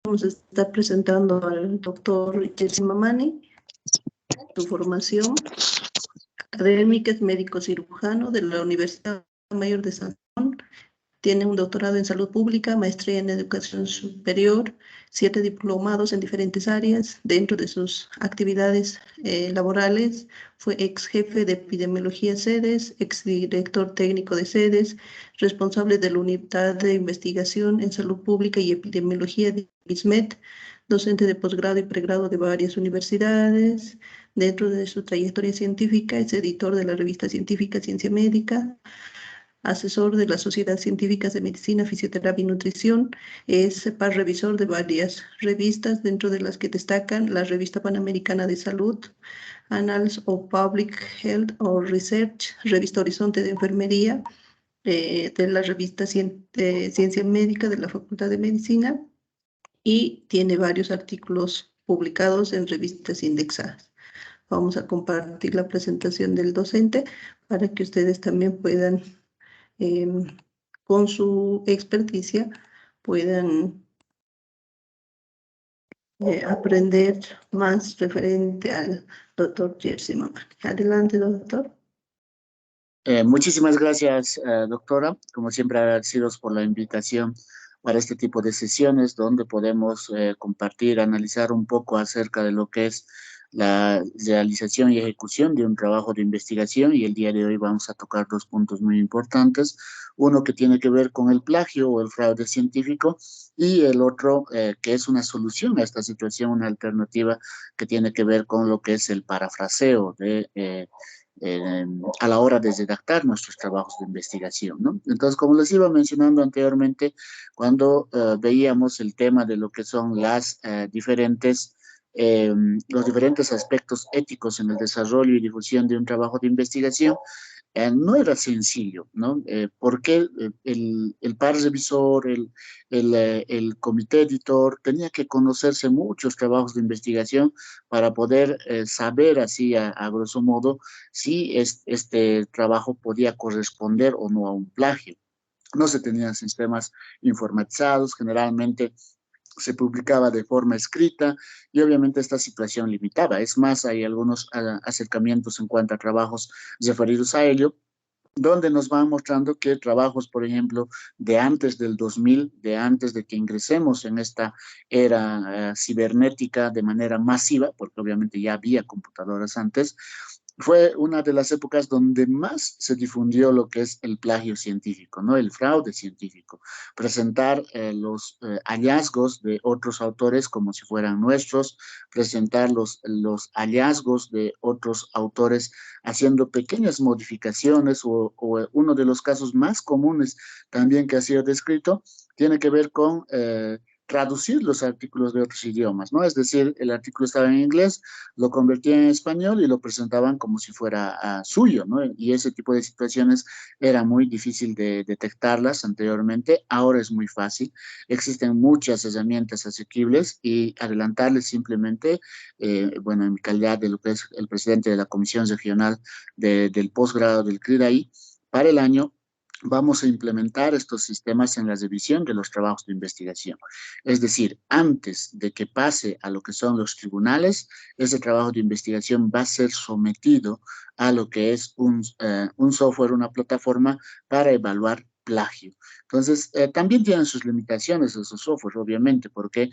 Vamos a estar presentando al doctor Jerzy Mamani. Su formación académica es médico cirujano de la Universidad Mayor de San Juan. Tiene un doctorado en salud pública, maestría en educación superior, 7 diplomados en diferentes áreas. Dentro de sus actividades laborales, fue ex jefe de epidemiología SEDES, ex director técnico de SEDES, responsable de la unidad de investigación en salud pública y epidemiología de ISMED, docente de posgrado y pregrado de varias universidades. Dentro de su trayectoria científica, es editor de la revista científica Ciencia Médica, asesor de las Sociedades Científicas de Medicina, Fisioterapia y Nutrición, es par revisor de varias revistas, dentro de las que destacan la Revista Panamericana de Salud, Annals of Public Health or Research, Revista Horizonte de Enfermería, de la revista Ciencia Médica de la Facultad de Medicina, y tiene varios artículos publicados en revistas indexadas. Vamos a compartir la presentación del docente para que ustedes también puedan con su experticia puedan aprender más referente al doctor Jerzy Mamani. Adelante, doctor. Muchísimas gracias, doctora. Como siempre, agradecidos por la invitación para este tipo de sesiones donde podemos compartir, analizar un poco acerca de lo que es la realización y ejecución de un trabajo de investigación, y el día de hoy vamos a tocar 2 puntos muy importantes. Uno que tiene que ver con el plagio o el fraude científico, y el otro que es una solución a esta situación, una alternativa que tiene que ver con lo que es el parafraseo a la hora de redactar nuestros trabajos de investigación, ¿no? Entonces, como les iba mencionando anteriormente, cuando veíamos el tema de lo que son los diferentes aspectos éticos en el desarrollo y difusión de un trabajo de investigación, no era sencillo, ¿no? Porque el par revisor, el comité editor, tenía que conocerse muchos trabajos de investigación para poder saber así a grosso modo si este trabajo podía corresponder o no a un plagio. No se tenían sistemas informatizados, generalmente se publicaba de forma escrita, y obviamente esta situación limitaba. Es más, hay algunos acercamientos en cuanto a trabajos referidos a ello, donde nos van mostrando que trabajos, por ejemplo, de antes del 2000, de antes de que ingresemos en esta era cibernética de manera masiva, porque obviamente ya había computadoras antes, fue una de las épocas donde más se difundió lo que es el plagio científico, ¿no? El fraude científico. Presentar los hallazgos de otros autores como si fueran nuestros, presentar los hallazgos de otros autores haciendo pequeñas modificaciones, o uno de los casos más comunes también que ha sido descrito tiene que ver con traducir los artículos de otros idiomas, ¿no? Es decir, el artículo estaba en inglés, lo convertían en español y lo presentaban como si fuera suyo, ¿no? Y ese tipo de situaciones era muy difícil de detectarlas anteriormente. Ahora es muy fácil. Existen muchas herramientas asequibles, y adelantarles simplemente, bueno, en mi calidad de lo que es el presidente de la Comisión Regional del Posgrado del CRIDAI, para el año vamos a implementar estos sistemas en la revisión de los trabajos de investigación. Es decir, antes de que pase a lo que son los tribunales, ese trabajo de investigación va a ser sometido a lo que es un software, una plataforma para evaluar plagio. Entonces, también tienen sus limitaciones esos software, obviamente, porque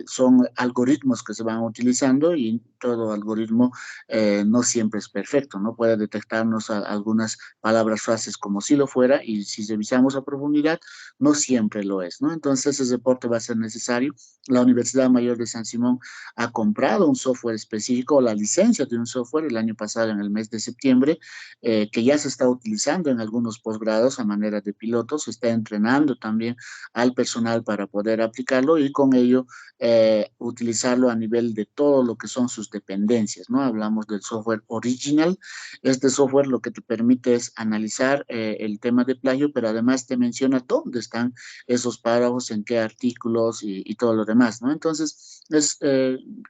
son algoritmos que se van utilizando, y todo algoritmo no siempre es perfecto, ¿no? Puede detectarnos algunas palabras, frases como si lo fuera, y si revisamos a profundidad, no siempre lo es, ¿no? Entonces, ese reporte va a ser necesario. La Universidad Mayor de San Simón ha comprado un software específico, o la licencia de un software, el año pasado, en el mes de septiembre, que ya se está utilizando en algunos posgrados a manera de pilotos. Se está entrenando también al personal para poder aplicarlo, y con ello utilizarlo a nivel de todo lo que son sus dependencias, ¿no? Hablamos del software original. Este software lo que te permite es analizar el tema de plagio, pero además te menciona dónde están esos párrafos, en qué artículos y todo lo demás, ¿no? Entonces, es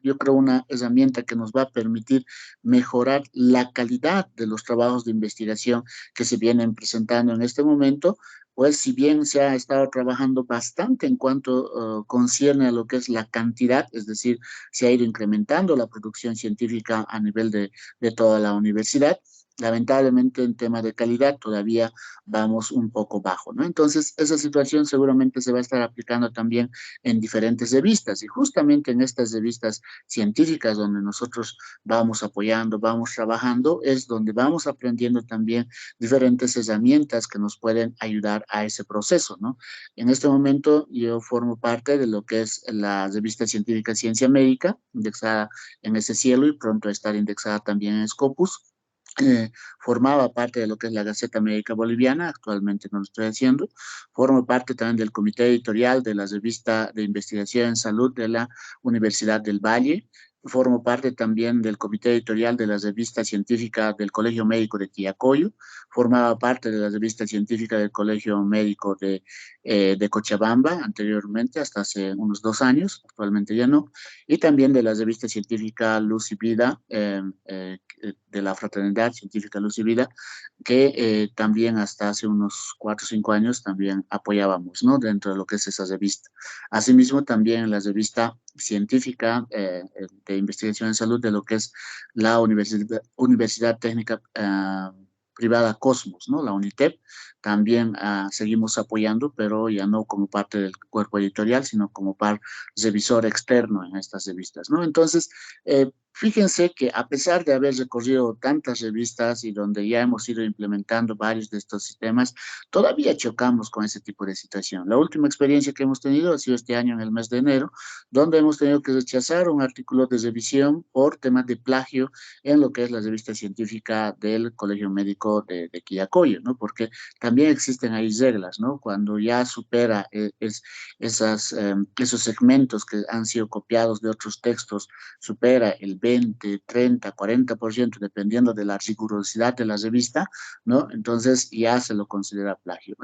yo creo una herramienta que nos va a permitir mejorar la calidad de los trabajos de investigación que se vienen presentando en este momento, pues si bien se ha estado trabajando bastante en cuanto concierne a lo que es la cantidad, es decir, se ha ido incrementando la producción científica a nivel de toda la universidad, lamentablemente en tema de calidad todavía vamos un poco bajo, ¿no? Entonces, esa situación seguramente se va a estar aplicando también en diferentes revistas y justamente en estas revistas científicas donde nosotros vamos apoyando, vamos trabajando, es donde vamos aprendiendo también diferentes herramientas que nos pueden ayudar a ese proceso, ¿no? En este momento yo formo parte de lo que es la revista científica Ciencia Médica, indexada en ese cielo y pronto a estar indexada también en Scopus. Formaba parte de lo que es la Gaceta Médica Boliviana, actualmente no lo estoy haciendo. Formo parte también del comité editorial de la revista de investigación en salud de la Universidad del Valle. Formo parte también del comité editorial de la revista científica del Colegio Médico de Quillacollo. Formaba parte de la revista científica del Colegio Médico de Cochabamba anteriormente, hasta hace unos 2 años, actualmente ya no. Y también de la revista científica Luz y Vida, de la Fraternidad Científica Luz y Vida, que también hasta hace unos 4 o 5 años también apoyábamos, ¿no? Dentro de lo que es esa revista. Asimismo, también en la revista científica de investigación en salud de lo que es la Universidad Técnica Privada Cosmos, ¿no? La UNITEP, también seguimos apoyando, pero ya no como parte del cuerpo editorial, sino como revisor externo en estas revistas, ¿no? Entonces, fíjense que a pesar de haber recorrido tantas revistas y donde ya hemos ido implementando varios de estos sistemas, todavía chocamos con ese tipo de situación. La última experiencia que hemos tenido ha sido este año en el mes de enero, donde hemos tenido que rechazar un artículo de revisión por temas de plagio en lo que es la revista científica del Colegio Médico de Quillacollo, ¿no? Porque también existen ahí reglas, ¿no? Cuando ya supera esos segmentos que han sido copiados de otros textos, supera el 20, 30, 40%, dependiendo de la rigurosidad de la revista, ¿no? Entonces ya se lo considera plagio.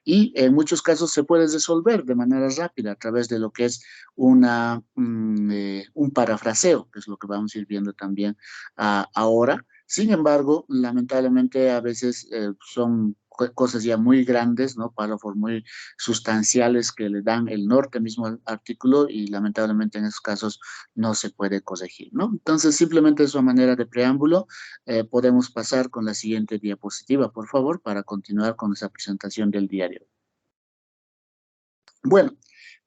Y en muchos casos se puede resolver de manera rápida a través de lo que es un parafraseo, que es lo que vamos a ir viendo también ahora. Sin embargo, lamentablemente a veces son cosas ya muy grandes, ¿no? Párrafos muy sustanciales que le dan el norte mismo al artículo y lamentablemente en esos casos no se puede corregir, ¿no? Entonces, simplemente es una manera de preámbulo. Podemos pasar con la siguiente diapositiva, por favor, para continuar con esa presentación del diario. Bueno,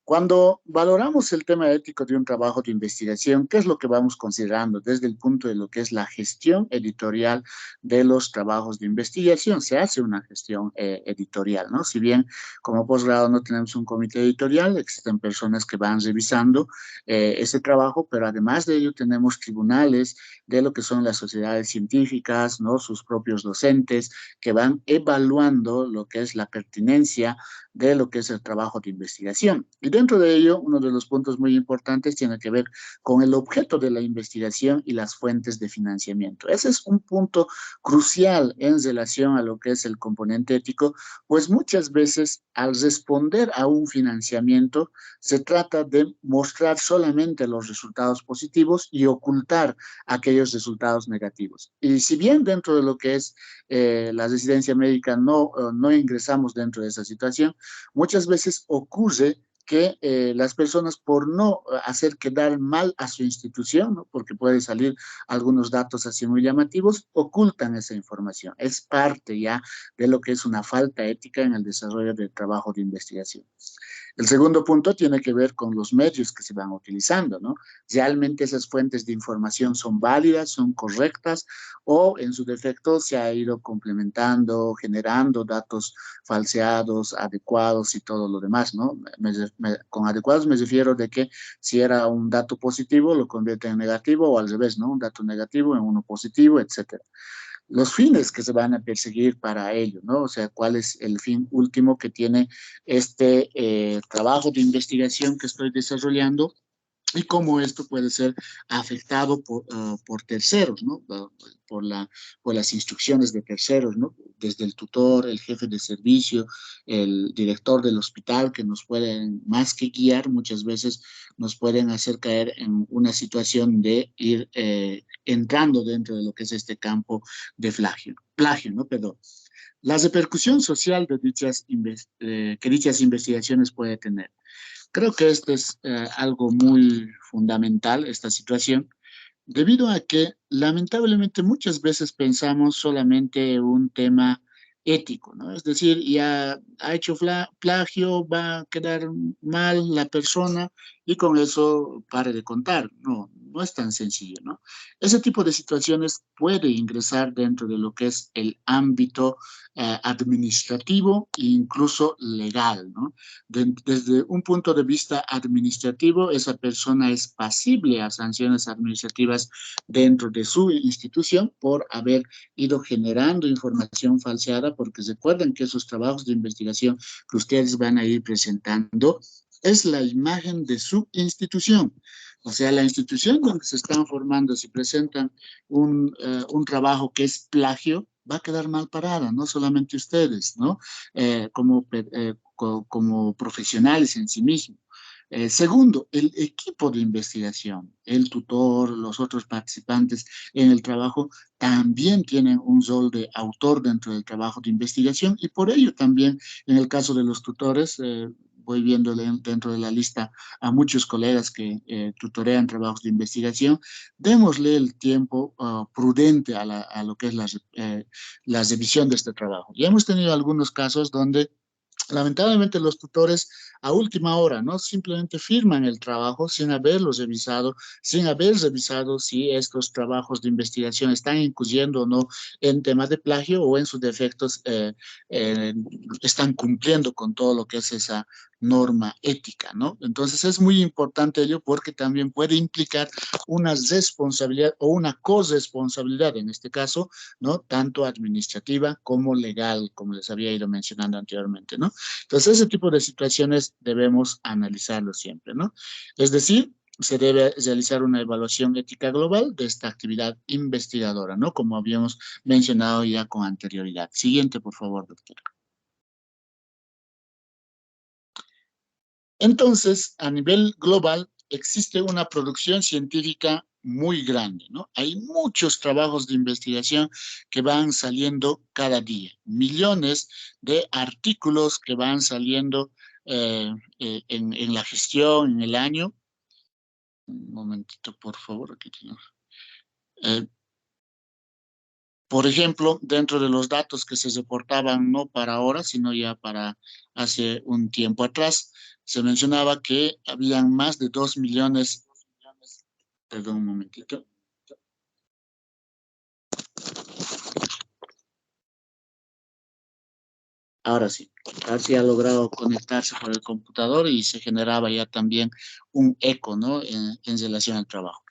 cuando valoramos el tema ético de un trabajo de investigación, ¿qué es lo que vamos considerando desde el punto de lo que es la gestión editorial de los trabajos de investigación? Se hace una gestión editorial, ¿no? Si bien como posgrado no tenemos un comité editorial, existen personas que van revisando ese trabajo, pero además de ello tenemos tribunales de lo que son las sociedades científicas, ¿no? Sus propios docentes que van evaluando lo que es la pertinencia de lo que es el trabajo de investigación. Y dentro de ello, uno de los puntos muy importantes tiene que ver con el objeto de la investigación y las fuentes de financiamiento. Ese es un punto crucial en relación a lo que es el componente ético, pues muchas veces al responder a un financiamiento se trata de mostrar solamente los resultados positivos y ocultar aquellos resultados negativos. Y si bien dentro de lo que es la residencia médica no ingresamos dentro de esa situación, muchas veces ocurre que las personas por no hacer quedar mal a su institución, ¿no? Porque puede salir algunos datos así muy llamativos, ocultan esa información. Es parte ya de lo que es una falta ética en el desarrollo del trabajo de investigación. El segundo punto tiene que ver con los medios que se van utilizando, ¿no? ¿Realmente esas fuentes de información son válidas, son correctas o en su defecto se ha ido complementando, generando datos falseados, adecuados y todo lo demás, ¿no? Con adecuados me refiero de que si era un dato positivo lo convierte en negativo o al revés, ¿no? Un dato negativo en uno positivo, etcétera. Los fines que se van a perseguir para ello, ¿no? O sea, cuál es el fin último que tiene este trabajo de investigación que estoy desarrollando y cómo esto puede ser afectado por terceros, ¿no? Por las instrucciones de terceros, ¿no? Desde el tutor, el jefe de servicio, el director del hospital, que nos pueden, más que guiar, muchas veces nos pueden hacer caer en una situación de ir entrando dentro de lo que es este campo de plagio, ¿no? Perdón. La repercusión social de que dichas investigaciones puede tener. Creo que esto es algo muy fundamental, esta situación, debido a que lamentablemente muchas veces pensamos solamente un tema ético, ¿no? Es decir, ya ha hecho plagio, va a quedar mal la persona y con eso pare de contar. No, no es tan sencillo, ¿no? Ese tipo de situaciones puede ingresar dentro de lo que es el ámbito administrativo e incluso legal, ¿no? Desde un punto de vista administrativo, esa persona es pasible a sanciones administrativas dentro de su institución por haber ido generando información falseada, porque recuerden que esos trabajos de investigación que ustedes van a ir presentando es la imagen de su institución. O sea, la institución donde se están formando, si presentan un trabajo que es plagio, va a quedar mal parada, no solamente ustedes, ¿no? Como profesionales en sí mismos. Segundo, el equipo de investigación, el tutor, los otros participantes en el trabajo también tienen un rol de autor dentro del trabajo de investigación y por ello también en el caso de los tutores, voy viendo dentro de la lista a muchos colegas que tutorean trabajos de investigación, démosle el tiempo prudente a lo que es la revisión de este trabajo. Ya hemos tenido algunos casos donde lamentablemente los tutores a última hora, ¿no? Simplemente firman el trabajo sin haberlo revisado, sin haber revisado si estos trabajos de investigación están incluyendo o no en temas de plagio o en sus defectos eh, están cumpliendo con todo lo que es esa norma ética, ¿no? Entonces es muy importante ello porque también puede implicar una responsabilidad o una corresponsabilidad en este caso, ¿no? Tanto administrativa como legal, como les había ido mencionando anteriormente, ¿no? Entonces, ese tipo de situaciones debemos analizarlo siempre, ¿no? Es decir, se debe realizar una evaluación ética global de esta actividad investigadora, ¿no? Como habíamos mencionado ya con anterioridad. Siguiente, por favor, doctor. Entonces, a nivel global, existe una producción científica muy grande, ¿no? Hay muchos trabajos de investigación que van saliendo cada día, millones de artículos que van saliendo en la gestión, en el año. Un momentito, por favor, aquí tenemos. Eh, por ejemplo, dentro de los datos que se reportaban no para ahora, sino ya para hace un tiempo atrás, se mencionaba que habían más de 2 millones, perdón un momentito. Ahora sí, casi ha logrado conectarse por el computador y se generaba ya también un eco, ¿no? En relación al trabajo.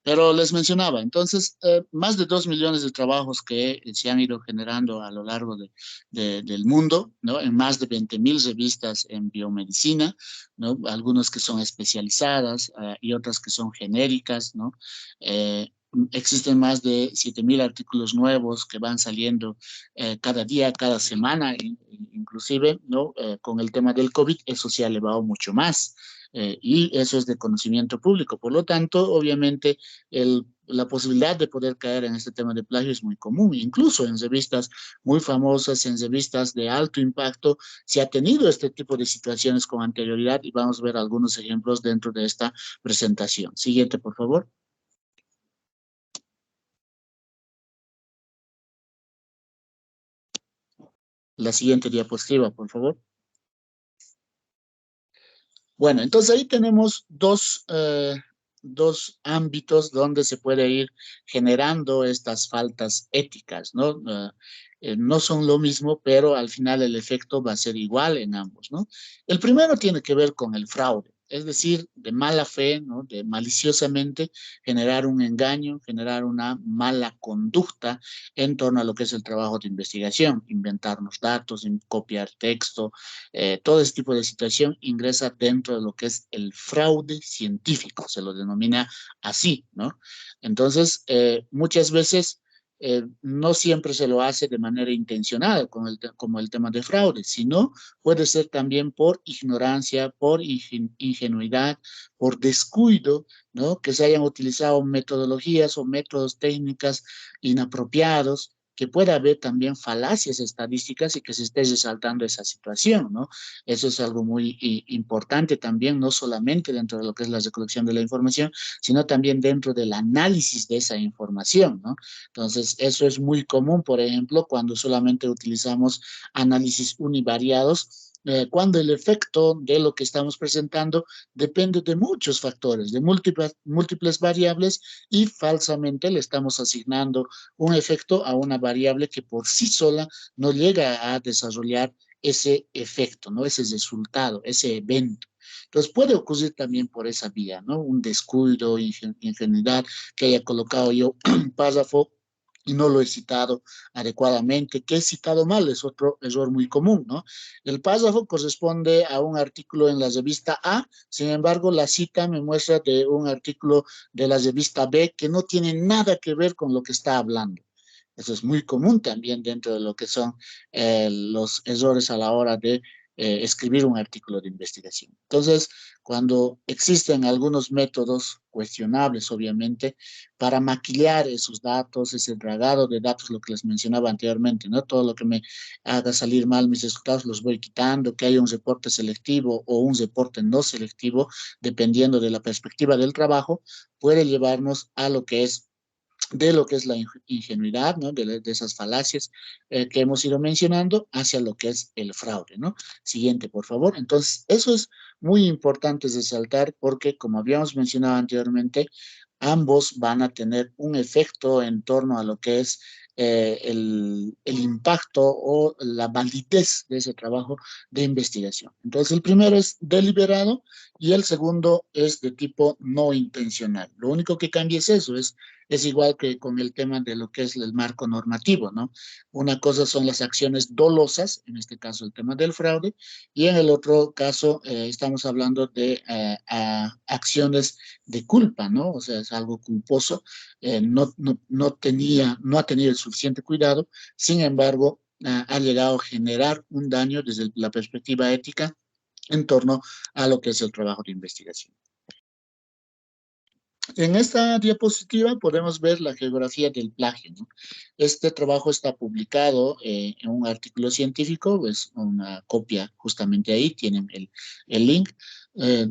Pero les mencionaba, entonces, más de 2 millones de trabajos que se han ido generando a lo largo del mundo, ¿no? En más de 20.000 revistas en biomedicina, ¿no? Algunas que son especializadas y otras que son genéricas, ¿no? Existen más de 7.000 artículos nuevos que van saliendo cada día, cada semana, inclusive, ¿no? Con el tema del COVID, eso se ha elevado mucho más y eso es de conocimiento público. Por lo tanto, obviamente, la posibilidad de poder caer en este tema de plagio es muy común. Incluso en revistas muy famosas, en revistas de alto impacto, se ha tenido este tipo de situaciones con anterioridad y vamos a ver algunos ejemplos dentro de esta presentación. Siguiente, por favor. La siguiente diapositiva, por favor. Bueno, entonces ahí tenemos dos ámbitos donde se puede ir generando estas faltas éticas, ¿no? No son lo mismo, pero al final el efecto va a ser igual en ambos, ¿no? El primero tiene que ver con el fraude, es decir, de mala fe, ¿no? De maliciosamente generar un engaño, generar una mala conducta en torno a lo que es el trabajo de investigación, inventarnos datos, copiar texto, todo este tipo de situación ingresa dentro de lo que es el fraude científico, se lo denomina así, ¿no? Entonces, muchas veces no siempre se lo hace de manera intencional como el tema de fraude, sino puede ser también por ignorancia, por ingenuidad, por descuido, ¿no? Que se hayan utilizado metodologías o métodos técnicas inapropiados, que pueda haber también falacias estadísticas y que se esté resaltando esa situación, ¿no? Eso es algo muy importante también, no solamente dentro de lo que es la recolección de la información, sino también dentro del análisis de esa información, ¿no? Entonces, eso es muy común, por ejemplo, cuando solamente utilizamos análisis univariados, cuando el efecto de lo que estamos presentando depende de muchos factores, de múltiples variables, y falsamente le estamos asignando un efecto a una variable que por sí sola no llega a desarrollar ese efecto, ¿no? Ese resultado, ese evento. Entonces puede ocurrir también por esa vía, ¿no? Un descuido, ingenuidad, que haya colocado yo un párrafo y no lo he citado adecuadamente, que he citado mal, es otro error muy común, ¿no? El párrafo corresponde a un artículo en la revista A, sin embargo, la cita me muestra de un artículo de la revista B que no tiene nada que ver con lo que está hablando. Eso es muy común también dentro de lo que son los errores a la hora de escribir un artículo de investigación. Entonces, cuando existen algunos métodos cuestionables, obviamente, para maquillar esos datos, ese dragado de datos, lo que les mencionaba anteriormente, ¿no? Todo lo que me haga salir mal mis resultados los voy quitando, que haya un reporte selectivo o un reporte no selectivo, dependiendo de la perspectiva del trabajo, puede llevarnos a lo que es la ingenuidad, ¿no? De esas falacias que hemos ido mencionando, hacia lo que es el fraude, ¿no? Siguiente, por favor. Entonces, eso es muy importante resaltar porque, como habíamos mencionado anteriormente, ambos van a tener un efecto en torno a lo que es el impacto o la validez de ese trabajo de investigación. Entonces, el primero es deliberado y el segundo es de tipo no intencional. Lo único que cambia es eso, es igual que con el tema de lo que es el marco normativo, ¿no? Una cosa son las acciones dolosas, en este caso el tema del fraude, y en el otro caso estamos hablando de acciones de culpa, ¿no? O sea, es algo culposo, no ha tenido el suficiente cuidado, sin embargo, ha llegado a generar un daño desde la perspectiva ética en torno a lo que es el trabajo de investigación. En esta diapositiva podemos ver la geografía del plagio, ¿no? Este trabajo está publicado en un artículo científico, es una copia justamente ahí, tienen el link,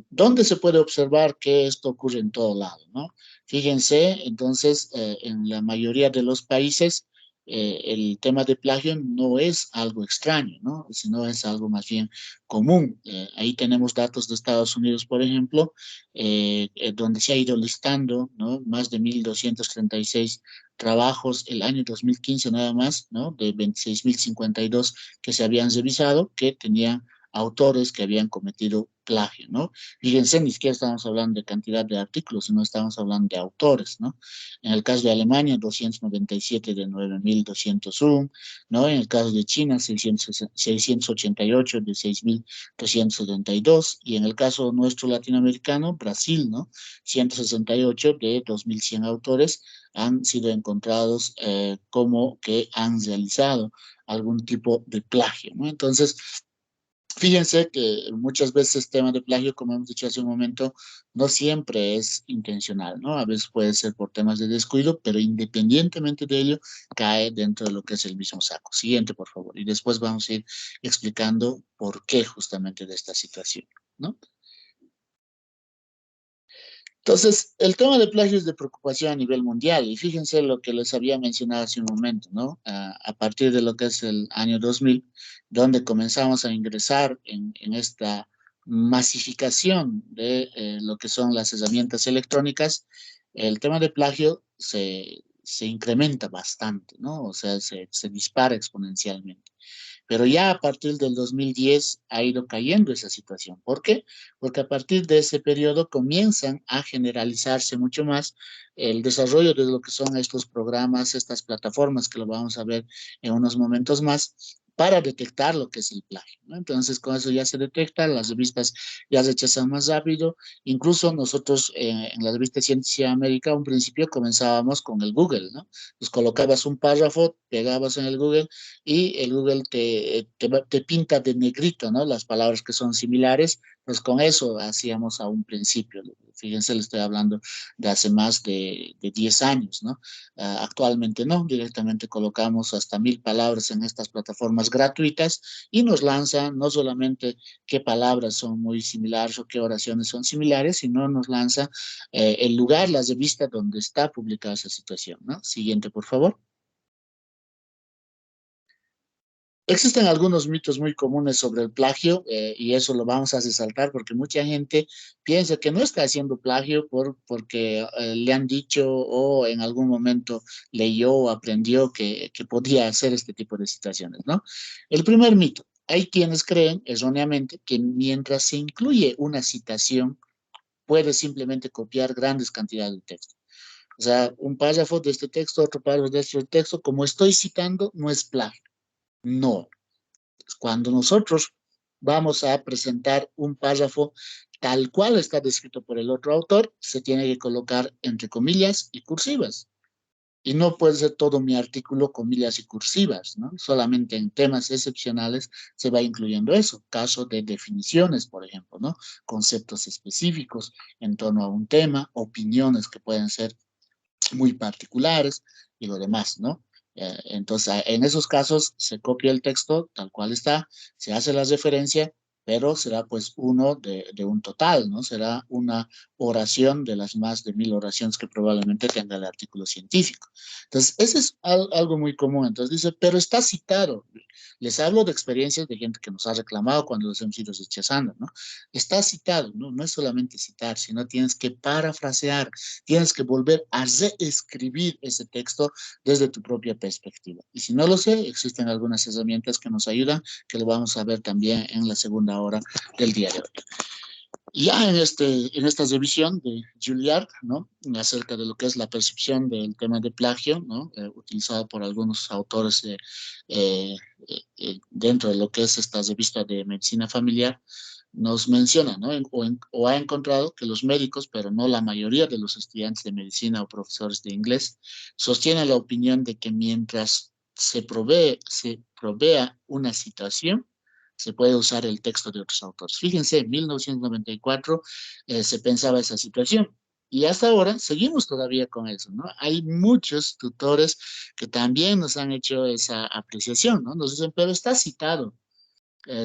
donde se puede observar que esto ocurre en todo lado, ¿no? Fíjense, entonces, en la mayoría de los países, el tema de plagio no es algo extraño, ¿no? Sino es algo más bien común. Ahí tenemos datos de Estados Unidos, por ejemplo, donde se ha ido listando, ¿no? Más de 1.236 trabajos el año 2015 nada más, ¿no? De 26.052 que se habían revisado, que tenían autores que habían cometido plagio, ¿no? Fíjense, ni siquiera estamos hablando de cantidad de artículos, sino estamos hablando de autores, ¿no? En el caso de Alemania, 297 de 9.201, ¿no? En el caso de China, 688 de 6.372, y en el caso nuestro latinoamericano, Brasil, ¿no? 168 de 2.100 autores han sido encontrados como que han realizado algún tipo de plagio, ¿no? Entonces, fíjense que muchas veces tema de plagio, como hemos dicho hace un momento, no siempre es intencional, ¿no? A veces puede ser por temas de descuido, pero independientemente de ello, cae dentro de lo que es el mismo saco. Siguiente, por favor. Y después vamos a ir explicando por qué justamente de esta situación, ¿no? Entonces, el tema de plagio es de preocupación a nivel mundial, y fíjense lo que les había mencionado hace un momento, ¿no? A partir de lo que es el año 2000, donde comenzamos a ingresar en esta masificación de lo que son las herramientas electrónicas, el tema de plagio se incrementa bastante, ¿no? O sea, se dispara exponencialmente. Pero ya a partir del 2010 ha ido cayendo esa situación. ¿Por qué? Porque a partir de ese periodo comienzan a generalizarse mucho más el desarrollo de lo que son estos programas, estas plataformas, que lo vamos a ver en unos momentos más, para detectar lo que es el plagio, ¿no? Entonces, con eso ya se detecta, las revistas ya rechazan más rápido. Incluso nosotros en la revista Ciencia América, un principio comenzábamos con el Google, ¿no? Pues colocabas un párrafo, pegabas en el Google y el Google te pinta de negrito, ¿no? Las palabras que son similares, pues con eso hacíamos a un principio Fíjense, le estoy hablando de hace más de 10 años, ¿no? Actualmente no, directamente colocamos hasta 1000 palabras en estas plataformas gratuitas y nos lanza no solamente qué palabras son muy similares o qué oraciones son similares, sino nos lanza el lugar, la revista donde está publicada esa situación, ¿no? Siguiente, por favor. Existen algunos mitos muy comunes sobre el plagio y eso lo vamos a resaltar porque mucha gente piensa que no está haciendo plagio porque le han dicho o en algún momento leyó o aprendió que podía hacer este tipo de situaciones, ¿no? El primer mito, hay quienes creen erróneamente que mientras se incluye una citación, puede simplemente copiar grandes cantidades de texto. O sea, un párrafo de este texto, otro párrafo de este texto, como estoy citando, no es plagio. No. Cuando nosotros vamos a presentar un párrafo tal cual está descrito por el otro autor, se tiene que colocar entre comillas y cursivas. Y no puede ser todo mi artículo comillas y cursivas, ¿no? Solamente en temas excepcionales se va incluyendo eso. Caso de definiciones, por ejemplo, ¿no? Conceptos específicos en torno a un tema, opiniones que pueden ser muy particulares y lo demás, ¿no? Entonces, en esos casos se copia el texto tal cual está, se hace la referencia, pero será pues uno de un total, ¿no? Será una oración de las más de 1000 oraciones que probablemente tenga el artículo científico. Entonces, ese es algo muy común. Entonces dice, pero está citado. Les hablo de experiencias de gente que nos ha reclamado cuando los hemos ido rechazando, ¿no? Está citado, ¿no? No es solamente citar, sino tienes que parafrasear, tienes que volver a reescribir ese texto desde tu propia perspectiva. Y si no lo sé, existen algunas herramientas que nos ayudan, que lo vamos a ver también en la segunda hora del día de hoy. Ya en esta revisión de Juilliard, ¿no? Acerca de lo que es la percepción del tema de plagio, ¿no? Utilizado por algunos autores dentro de lo que es esta revista de medicina familiar, nos menciona, ¿no? O ha encontrado que los médicos, pero no la mayoría de los estudiantes de medicina o profesores de inglés, sostienen la opinión de que mientras se provea una situación, se puede usar el texto de otros autores. Fíjense, en 1994 se pensaba esa situación. Y hasta ahora seguimos todavía con eso, ¿no? Hay muchos tutores que también nos han hecho esa apreciación, ¿no? Nos dicen, pero está citado.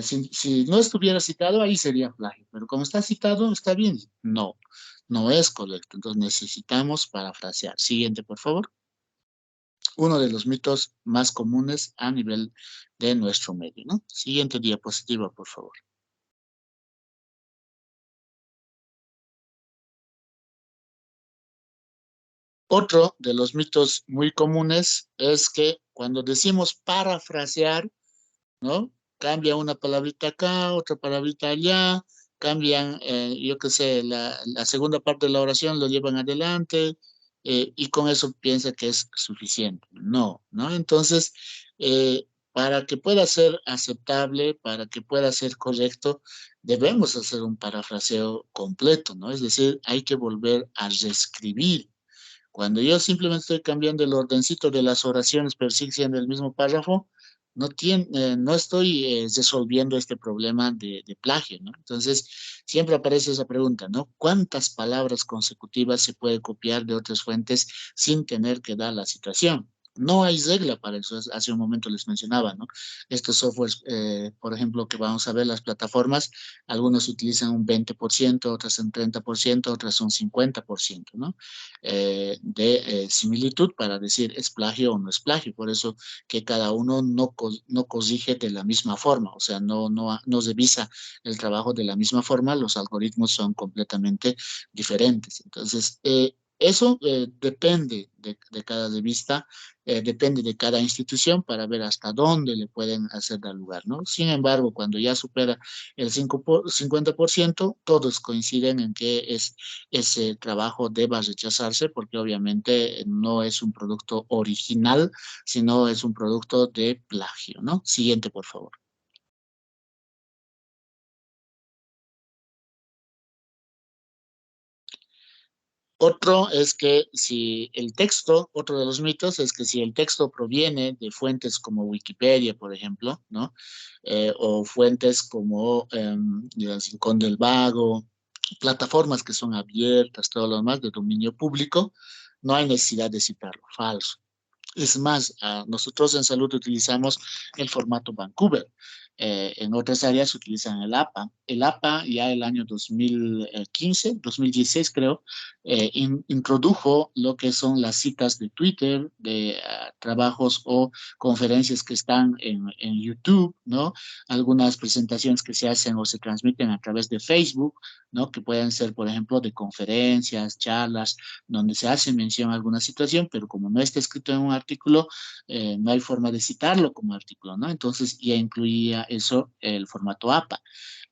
Si no estuviera citado, ahí sería plagio. Pero como está citado, está bien. No, no es correcto. Entonces necesitamos parafrasear. Siguiente, por favor. Uno de los mitos más comunes a nivel de nuestro medio, ¿no? Siguiente diapositiva, por favor. Otro de los mitos muy comunes es que cuando decimos parafrasear, ¿no? Cambia una palabrita acá, otra palabrita allá, cambian, yo qué sé, la segunda parte de la oración lo llevan adelante y con eso piensa que es suficiente. No, ¿no? Entonces, para que pueda ser aceptable, para que pueda ser correcto, debemos hacer un parafraseo completo, ¿no? Es decir, hay que volver a reescribir. Cuando yo simplemente estoy cambiando el ordencito de las oraciones, pero sigue siendo el mismo párrafo, no estoy resolviendo este problema de plagio, ¿no? Entonces, siempre aparece esa pregunta, ¿no? ¿Cuántas palabras consecutivas se puede copiar de otras fuentes sin tener que dar la citación? No hay regla para eso, hace un momento les mencionaba, ¿no? Estos softwares, por ejemplo, que vamos a ver, las plataformas, algunos utilizan un 20%, otras un 30%, otras un 50%, ¿no? Similitud para decir es plagio o no es plagio. Por eso que cada uno no corrige de la misma forma, o sea, no revisa el trabajo de la misma forma, los algoritmos son completamente diferentes. Entonces, eso depende de cada revista, depende de cada institución para ver hasta dónde le pueden hacer dar lugar, ¿no? Sin embargo, cuando ya supera el 50%, todos coinciden en que ese trabajo deba rechazarse porque obviamente no es un producto original, sino es un producto de plagio, ¿no? Siguiente, por favor. Otro es que si el texto, otro de los mitos es que si el texto proviene de fuentes como Wikipedia, por ejemplo, ¿no? O fuentes como El Rincón del Vago, plataformas que son abiertas, todo lo demás de dominio público, no hay necesidad de citarlo, falso. Es más, nosotros en salud utilizamos el formato Vancouver. En otras áreas utilizan el APA. El APA ya el año 2015, 2016 creo, introdujo lo que son las citas de Twitter, de trabajos o conferencias que están en YouTube, ¿no? Algunas presentaciones que se hacen o se transmiten a través de Facebook, ¿no? Que pueden ser, por ejemplo, de conferencias, charlas, donde se hace mención a alguna situación, pero como no está escrito en un artículo, no hay forma de citarlo como artículo, ¿no? Entonces ya incluía eso el formato APA.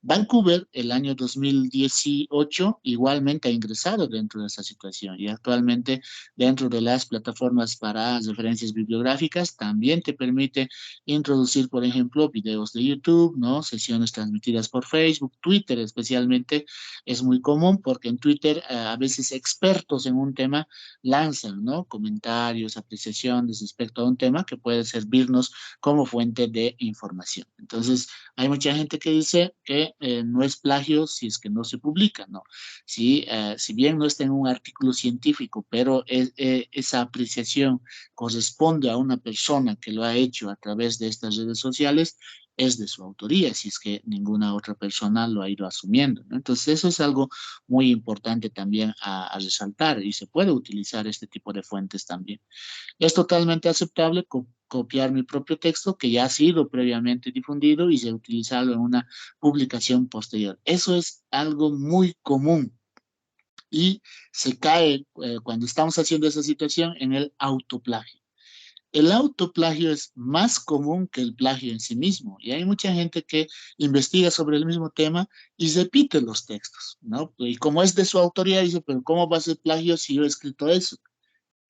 Vancouver, el año 2018, igualmente ha ingresado dentro de esa situación y actualmente dentro de las plataformas para referencias bibliográficas también te permite introducir, por ejemplo, videos de YouTube, ¿no? Sesiones transmitidas por Facebook, Twitter especialmente es muy común porque en Twitter a veces expertos en un tema lanzan, ¿no? Comentarios, apreciaciones respecto a un tema que puede servirnos como fuente de información. Entonces, hay mucha gente que dice que no es plagio si es que no se publica, ¿no? Si bien no está en un artículo científico, pero esa apreciación corresponde a una persona que lo ha hecho a través de estas redes sociales, es de su autoría, si es que ninguna otra persona lo ha ido asumiendo, ¿no? Entonces, eso es algo muy importante también a resaltar y se puede utilizar este tipo de fuentes también. Es totalmente aceptable copiar mi propio texto que ya ha sido previamente difundido y utilizarlo en una publicación posterior. Eso es algo muy común y se cae cuando estamos haciendo esa situación en el autoplagio. El autoplagio es más común que el plagio en sí mismo y hay mucha gente que investiga sobre el mismo tema y repite los textos, ¿no? Y como es de su autoría, dice, pero ¿cómo va a ser plagio si yo he escrito eso?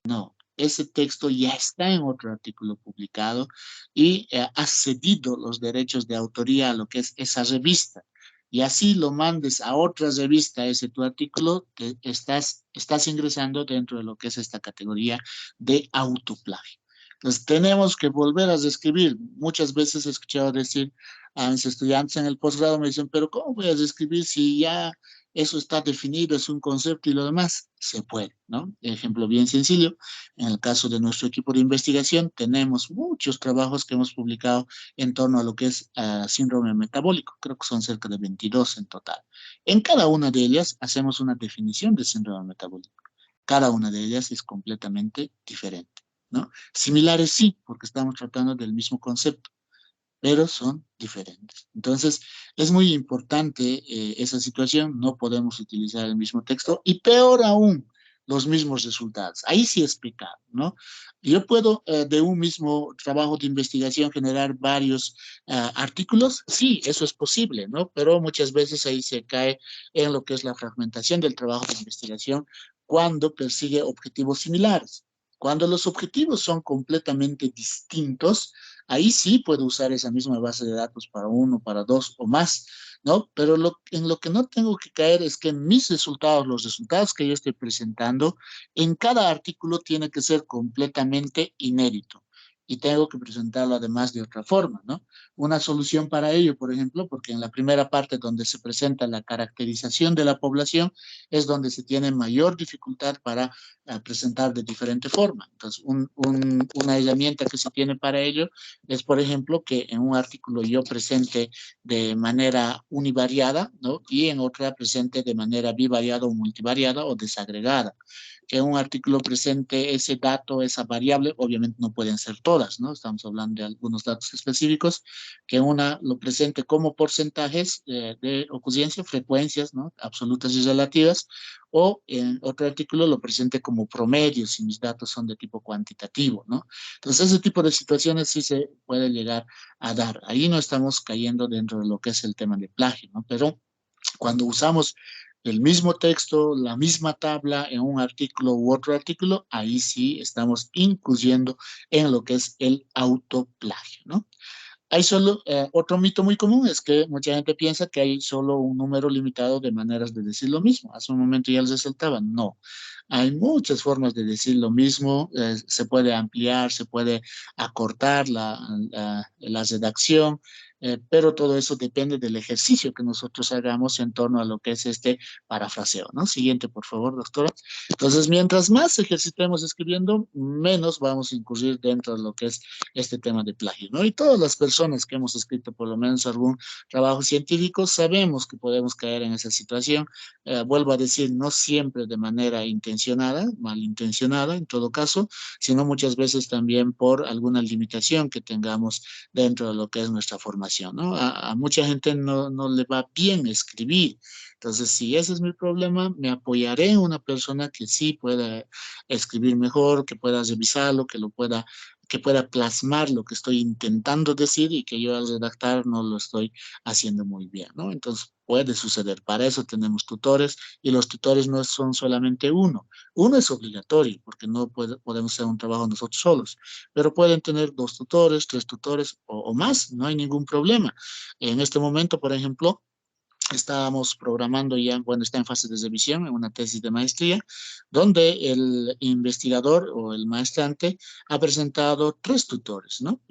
No, ese texto ya está en otro artículo publicado y has cedido los derechos de autoría a lo que es esa revista. Y así lo mandes a otra revista, ese tu artículo, estás ingresando dentro de lo que es esta categoría de autoplagio. Entonces, tenemos que volver a reescribir. Muchas veces he escuchado decir a mis estudiantes en el posgrado, me dicen, pero ¿cómo voy a reescribir si ya eso está definido, es un concepto y lo demás? Se puede, ¿no? Ejemplo bien sencillo, en el caso de nuestro equipo de investigación, tenemos muchos trabajos que hemos publicado en torno a lo que es síndrome metabólico, creo que son cerca de 22 en total. En cada una de ellas hacemos una definición de síndrome metabólico. Cada una de ellas es completamente diferente, ¿no? Similares sí, porque estamos tratando del mismo concepto, pero son diferentes. Entonces, es muy importante esa situación, no podemos utilizar el mismo texto y peor aún, los mismos resultados. Ahí sí es pecado, ¿no? Yo puedo de un mismo trabajo de investigación generar varios artículos, sí, eso es posible, ¿no? Pero muchas veces ahí se cae en lo que es la fragmentación del trabajo de investigación cuando persigue objetivos similares. Cuando los objetivos son completamente distintos, ahí sí puedo usar esa misma base de datos para uno, para dos o más, ¿no? Pero en lo que no tengo que caer es que mis resultados, los resultados que yo estoy presentando, en cada artículo tiene que ser completamente inédito. Y tengo que presentarlo además de otra forma, ¿no? Una solución para ello, por ejemplo, porque en la primera parte donde se presenta la caracterización de la población es donde se tiene mayor dificultad para presentar de diferente forma. Entonces, una herramienta que se tiene para ello es, por ejemplo, que en un artículo yo presente de manera univariada, ¿no? Y en otra presente de manera bivariada o multivariada o desagregada. Que un artículo presente ese dato, esa variable, obviamente no pueden ser todas, ¿no? Estamos hablando de algunos datos específicos, que una lo presente como porcentajes de ocurrencia, frecuencias, ¿no? Absolutas y relativas, o en otro artículo lo presente como promedio, si mis datos son de tipo cuantitativo, ¿no? Entonces, ese tipo de situaciones sí se puede llegar a dar. Ahí no estamos cayendo dentro de lo que es el tema de plagio, ¿no? Pero cuando usamos el mismo texto, la misma tabla en un artículo u otro artículo, ahí sí estamos incluyendo en lo que es el autoplagio, ¿no? Hay solo, otro mito muy común es que mucha gente piensa que hay solo un número limitado de maneras de decir lo mismo. Hace un momento ya les resaltaba, no. Hay muchas formas de decir lo mismo, se puede ampliar, se puede acortar la redacción, pero todo eso depende del ejercicio que nosotros hagamos en torno a lo que es este parafraseo, ¿no? Siguiente, por favor, doctora. Entonces, mientras más ejercitemos escribiendo, menos vamos a incurrir dentro de lo que es este tema de plagio, ¿no? Y todas las personas que hemos escrito por lo menos algún trabajo científico sabemos que podemos caer en esa situación. Vuelvo a decir, no siempre de manera intencionada, malintencionada en todo caso, sino muchas veces también por alguna limitación que tengamos dentro de lo que es nuestra formación, ¿no? A mucha gente no le va bien escribir. Entonces, si ese es mi problema, me apoyaré en una persona que sí pueda escribir mejor, que pueda revisarlo, que pueda plasmar lo que estoy intentando decir y que yo al redactar no lo estoy haciendo muy bien, ¿no? Entonces puede suceder. Para eso tenemos tutores y los tutores no son solamente uno. Uno es obligatorio porque no podemos hacer un trabajo nosotros solos, pero pueden tener 2 tutores, 3 tutores o más, no hay ningún problema. En este momento, por ejemplo, estábamos programando ya, bueno, está en fase de revisión, en una tesis de maestría, donde el investigador o el maestrante ha presentado 3 tutores, ¿no?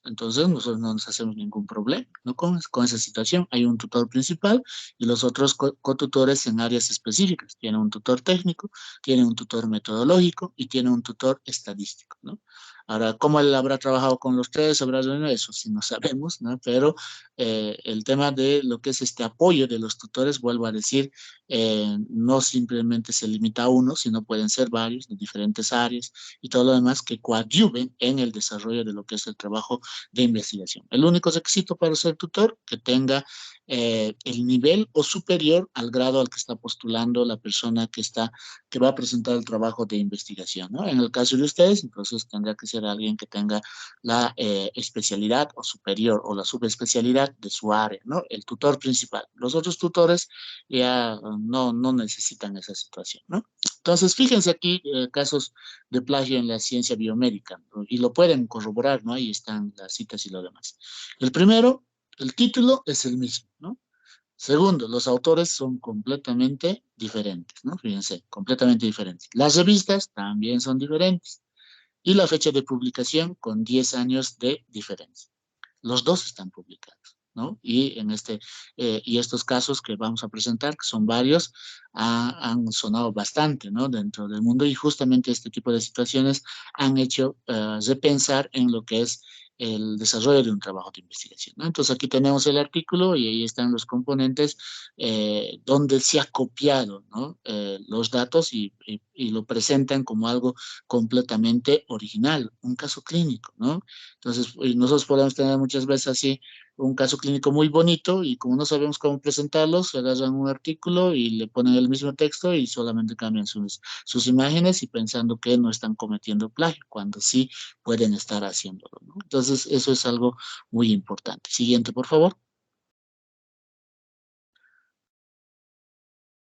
Entonces nosotros no nos hacemos ningún problema, ¿no? Con esa situación. Hay un tutor principal y los otros cotutores en áreas específicas. Tiene un tutor técnico, tiene un tutor metodológico y tiene un tutor estadístico, ¿no? Ahora, ¿cómo él habrá trabajado con los 3? ¿Habrá reunido eso? Sí, no sabemos, ¿no? Pero el tema de lo que es este apoyo de los tutores, vuelvo a decir, no simplemente se limita a uno, sino pueden ser varios de diferentes áreas y todo lo demás que coadyuven en el desarrollo de lo que es el trabajo de investigación. El único requisito para ser tutor, que tenga el nivel o superior al grado al que está postulando la persona que va a presentar el trabajo de investigación, ¿no? En el caso de ustedes, entonces tendrá que ser alguien que tenga la especialidad o superior o la subespecialidad de su área, ¿no? El tutor principal. Los otros tutores ya no necesitan esa situación, ¿no? Entonces, fíjense aquí casos de plagio en la ciencia biomédica, ¿no? Y lo pueden corroborar, ¿no? Ahí están las citas y lo demás. El primero, el título es el mismo, ¿no? Segundo, los autores son completamente diferentes, ¿no? Fíjense, completamente diferentes. Las revistas también son diferentes. Y la fecha de publicación con 10 años de diferencia. Los dos están publicados, ¿no? Y estos casos que vamos a presentar, que son varios, han sonado bastante, ¿no? Dentro del mundo y justamente este tipo de situaciones han hecho repensar en lo que es el desarrollo de un trabajo de investigación, ¿no? Entonces aquí tenemos el artículo y ahí están los componentes donde se ha copiado, ¿no? Los datos y lo presentan como algo completamente original, un caso clínico, ¿no? Entonces, nosotros podemos tener muchas veces así un caso clínico muy bonito y como no sabemos cómo presentarlo, se agarran un artículo y le ponen el mismo texto y solamente cambian sus imágenes y pensando que no están cometiendo plagio, cuando sí pueden estar haciéndolo, ¿no? Entonces, eso es algo muy importante. Siguiente, por favor.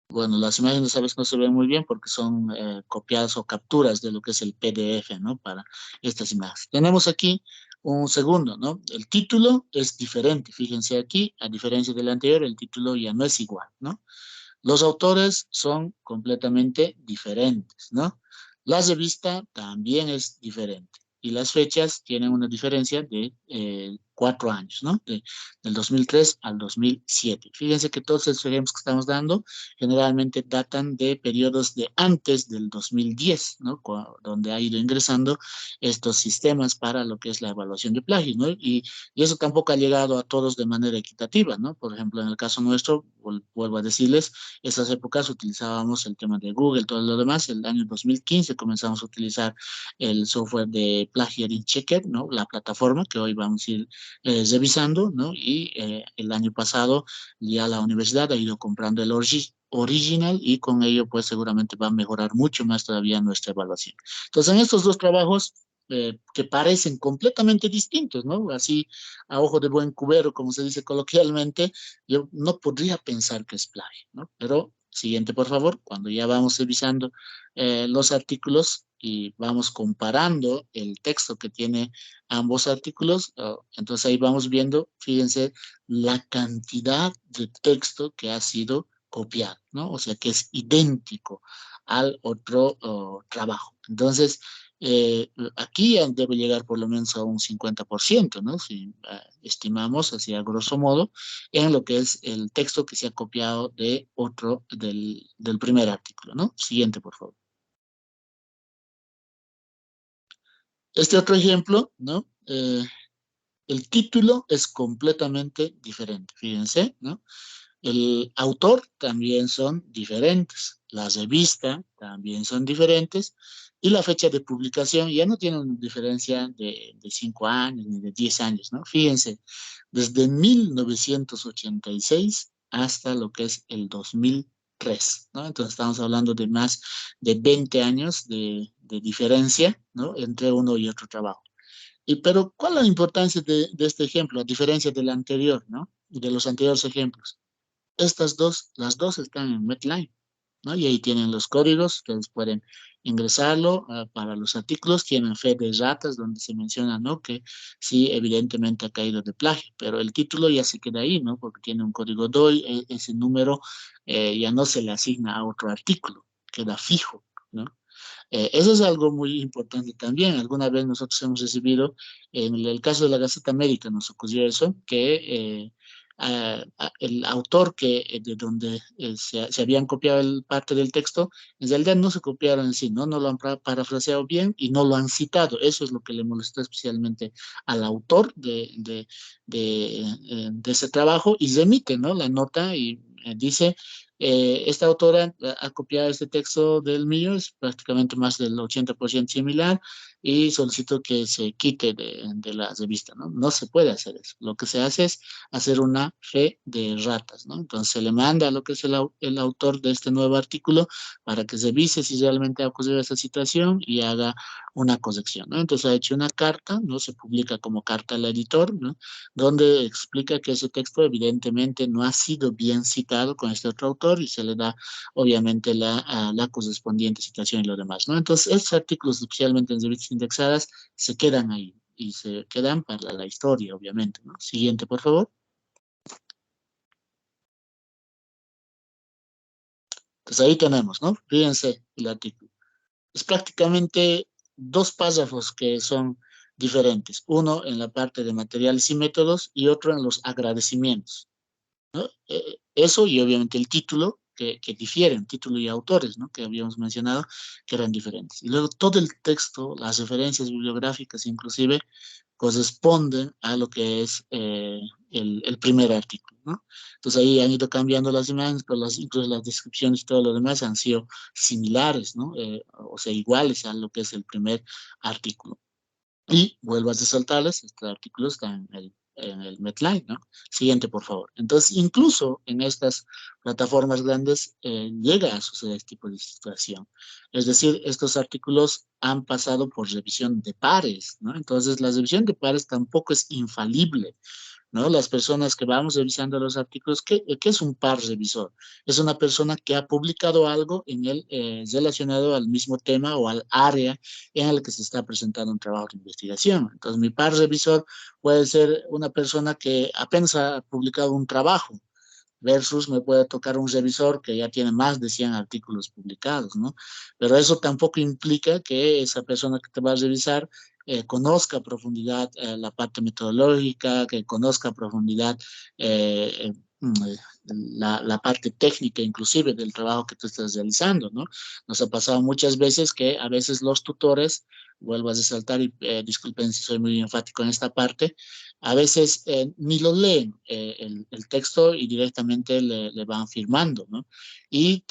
Bueno, las imágenes a veces no se ven muy bien porque son copiadas o capturas de lo que es el PDF, ¿no? Para estas imágenes. Tenemos aquí un segundo, ¿no? El título es diferente. Fíjense aquí, a diferencia del anterior, el título ya no es igual, ¿no? Los autores son completamente diferentes, ¿no? La revista también es diferente. Y las fechas tienen una diferencia de 4 años, ¿no? Del 2003 al 2007. Fíjense que todos estos ejemplos que estamos dando generalmente datan de periodos de antes del 2010, ¿no? Donde ha ido ingresando estos sistemas para lo que es la evaluación de plagio, ¿no? Y eso tampoco ha llegado a todos de manera equitativa, ¿no? Por ejemplo, en el caso nuestro, vuelvo a decirles, esas épocas utilizábamos el tema de Google, todo lo demás. El año 2015 comenzamos a utilizar el software de Plagiarism Checker, ¿no? La plataforma que hoy vamos a ir revisando, ¿no? Y el año pasado ya la universidad ha ido comprando el original y con ello pues seguramente va a mejorar mucho más todavía nuestra evaluación. Entonces en estos dos trabajos que parecen completamente distintos, ¿no? Así a ojo de buen cubero, como se dice coloquialmente, yo no podría pensar que es plagio, ¿no? Pero, siguiente, por favor, cuando ya vamos revisando los artículos y vamos comparando el texto que tiene ambos artículos, entonces ahí vamos viendo, fíjense, la cantidad de texto que ha sido copiado, ¿no? O sea, que es idéntico al otro trabajo. Entonces, aquí ya debe llegar por lo menos a un 50%, ¿no? Si estimamos así a grosso modo, en lo que es el texto que se ha copiado de otro, del primer artículo, ¿no? Siguiente, por favor. Este otro ejemplo, ¿no? El título es completamente diferente, fíjense, ¿no? El autor también son diferentes, la revista también son diferentes y la fecha de publicación ya no tiene una diferencia de 5 años ni de 10 años, ¿no? Fíjense, desde 1986 hasta lo que es el 2003, ¿no? Entonces estamos hablando de más de 20 años de diferencia, ¿no? Entre uno y otro trabajo. Pero, ¿cuál es la importancia de este ejemplo, a diferencia del anterior, ¿no? De los anteriores ejemplos? Las dos están en Medline, ¿no? Y ahí tienen los códigos, ustedes pueden ingresarlo para los artículos, tienen fe de ratas donde se menciona, ¿no? Que sí, evidentemente ha caído de plagio, pero el título ya se queda ahí, ¿no? Porque tiene un código DOI, ese número ya no se le asigna a otro artículo, queda fijo, ¿no? Eso es algo muy importante también. Alguna vez nosotros hemos recibido, en el caso de la Gaceta Médica nos ocurrió eso, que el autor de donde se habían copiado parte del texto, en realidad no se copiaron en sí, ¿no? No lo han parafraseado bien y no lo han citado. Eso es lo que le molestó especialmente al autor de ese trabajo y remite, ¿no? La nota y dice esta autora ha copiado este texto del mío, es prácticamente más del 80% similar, y solicito que se quite de la revista, ¿no? No se puede hacer eso. Lo que se hace es hacer una fe de ratas, ¿no? Entonces se le manda a lo que es el autor de este nuevo artículo para que revise si realmente ha ocurrido esa situación y haga una corrección, ¿no? Entonces ha hecho una carta, ¿no? Se publica como carta al editor, ¿no? Donde explica que ese texto evidentemente no ha sido bien citado con este otro autor y se le da obviamente la correspondiente citación y lo demás, ¿no? Entonces estos artículos, especialmente en revistas indexadas, se quedan ahí y se quedan para la historia, obviamente, ¿no? Siguiente, por favor. Entonces ahí tenemos, ¿no? Fíjense el artículo. Es prácticamente dos párrafos que son diferentes. Uno en la parte de materiales y métodos y otro en los agradecimientos, ¿no? Eso y obviamente el título, que difieren, título y autores, ¿no? Que habíamos mencionado, que eran diferentes. Y luego todo el texto, las referencias bibliográficas inclusive, corresponden a lo que es el primer artículo, ¿no? Entonces ahí han ido cambiando las imágenes, pero incluso las descripciones y todo lo demás han sido similares, ¿no? O sea, iguales a lo que es el primer artículo. Y vuelvo a resaltarles, este artículo está en el Medline, ¿no? Siguiente, por favor. Entonces, incluso en estas plataformas grandes llega a suceder este tipo de situación. Es decir, estos artículos han pasado por revisión de pares, ¿no? Entonces, la revisión de pares tampoco es infalible, ¿no? Las personas que vamos revisando los artículos, ¿qué es un par revisor? Es una persona que ha publicado algo en él relacionado al mismo tema o al área en el que se está presentando un trabajo de investigación. Entonces, mi par revisor puede ser una persona que apenas ha publicado un trabajo, versus me puede tocar un revisor que ya tiene más de 100 artículos publicados, ¿no? Pero eso tampoco implica que esa persona que te va a revisar conozca a profundidad la parte metodológica, que conozca a profundidad eh, eh, la parte técnica inclusive del trabajo que tú estás realizando, ¿no? Nos ha pasado muchas veces que a veces los tutores, vuelvo a resaltar y disculpen si soy muy enfático en esta parte, a veces ni lo leen el texto y directamente le van firmando, ¿no? Y